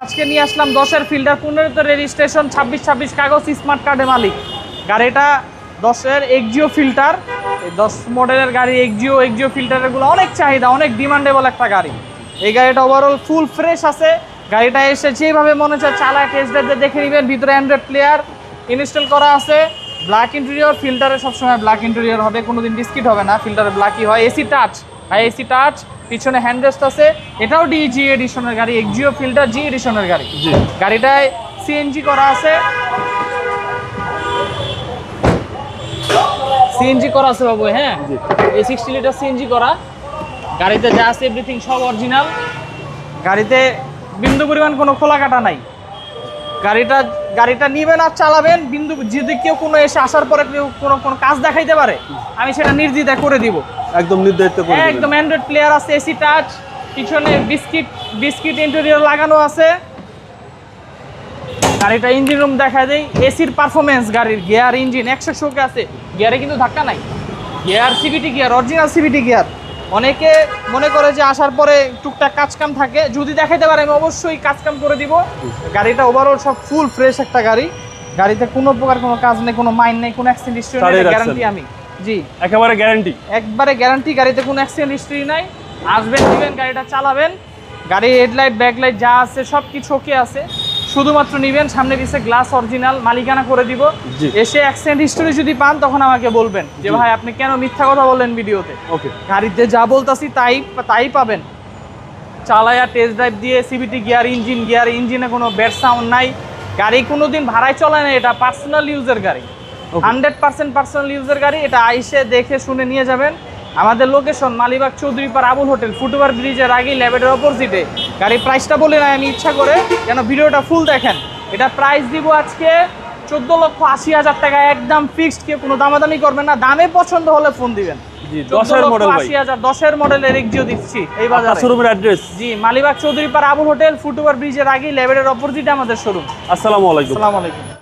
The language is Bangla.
আজকে নিয়ে আসলাম 10-এর ফিল্টার 15-তে রেজিস্ট্রেশন 26 কাগজ স্মার্ট কার্ডে মালিক। গাড়িটা 10-এর এক্সিও ফিল্টার, এই 10 মডেলের গাড়ি এক্সিও ফিল্টারগুলো অনেক চাহিদা, অনেক ডিমান্ডেবল একটা গাড়ি। এই গাড়িটা ওভারঅল ফুল ফ্রেশ আছে। গাড়িটা এসে যেভাবে মনে হচ্ছে চালায় টেস্ট ড্রাইভ দেখে নেবেন। ভিতরে অ্যান্ড্রয়েড প্লেয়ার ইনস্টল করা আছে। ব্ল্যাক ইন্টেরিয়র, ফিল্টারে সবসময় ব্ল্যাক ইন্টেরিয়র হবে, কোনোদিন ডিসকিট হবে না, ফিল্টারে ব্ল্যাকই হয়। এসি টাচ, এসি টাচ, পিছনে হ্যান্ডরেস্ট আছে। এটাও জি এডিশনের গাড়ি, এক্সিও ফিল্টার জি এডিশনের গাড়ি। গাড়িটায় সিএনজি করা আছে, সিএনজি করা আছে বাবু। হ্যাঁ, এই 60 লিটার সিএনজি করা। গাড়িতে যা আছে এভরিথিং সব অরিজিনাল। গাড়িতে বিন্দু পরিমাণ কোনো খোলা কাটা নাই। গাড়িটা নিবেন আর চালাবেন, বিন্দু যদি কেউ কোনো এসে আসার পরে কেউ কোনো কাজ দেখাইতে পারে, আমি সেটা নির্দ্বিধায় করে দিব, একদম নির্ধারিত করে দিবেন। একদম অ্যান্ড্রয়েড প্লেয়ার আছে, এসি টাচ, পিছনে বিস্কিট ইন্টেরিয়র লাগানো আছে। গাড়িটা ইঞ্জিন রুম দেখা দেই, এসির পারফরমেন্স, গাড়ির গিয়ার ইঞ্জিন 100 আছে। গিয়ারে কিন্তু ধাক্কা নাই, gear CVT gear, original CVT gear. অনেকে মনে করে যে আসার পরে টুকটাক কাজকাম থাকে, যদি দেখাইতে পারে আমি অবশ্যই কাজকাম করে দিব। গাড়িটা ওভারঅল সব ফুল ফ্রেশ একটা গাড়ি। গাড়িতে কোনো প্রকার কোনো কাজ নেই, কোনো মাইন নেই, কোনো অ্যাক্সিডেন্ট হিস্ট্রি নেই, গ্যারান্টি আমি। জি, একেবারে গ্যারান্টি, একবারে গ্যারান্টি। গাড়িতে কোনো অ্যাক্সিডেন্ট হিস্ট্রি নাই। আসবেন, দিবেন, গাড়িটা চালাবেন। গাড়ির হেডলাইট ব্যাকলাইট যা আছে সব কিছু ওকে আছে। শুধুমাত্র নিবেন, সামনে পিছে গ্লাস অরিজিনাল, মালিকানা করে দিব। এসে অ্যাক্সিডেন্ট হিস্টরি যদি পান তখন আমাকে বলবেন যে ভাই আপনি কেন মিথ্যা কথা বললেন ভিডিওতে। ওকে, গাড়িতে যা বলতাছি তাই পাবেন। চালায়া টেস্ট ড্রাইভ দিয়ে সিবিটি গিয়ার, ইঞ্জিনে কোনো ব্যাড সাউন্ড নাই। গাড়ি কোনোদিন ভাড়ায় চলে না, এটা পার্সোনাল ইউজের গাড়ি, 100% পার্সোনাল ইউজের গাড়ি। এটা আইসে দেখে শুনে নিয়ে যাবেন। আমাদের location Malibagh Chowdhurypara Abul hotel, foot over ব্রিজের আগে ল্যাবেটের অপোজিটে। গাড়ির প্রাইসটা বলে নাই আমি ইচ্ছা করে, কেন ভিডিওটা ফুল দেখেন। এটা প্রাইস দিব আজকে 14,80,000 টাকা, একদম ফিক্সড। কেউ কোনো দামাদামি করবেন না, দামে পছন্দ হলে ফোন দিবেন। 10-এর মডেলের এক্সিও দিচ্ছি এই বাজারে। শোরুমের অ্যাড্রেস? জি, মালিবাগ চৌধুরীপাড়া আবুল হোটেল, ফুটওভার ব্রিজের আগে ল্যাবেটের অপোজিটে আমাদের শোরুম। আসসালামু আলাইকুম। আসসালামু আলাইকুম।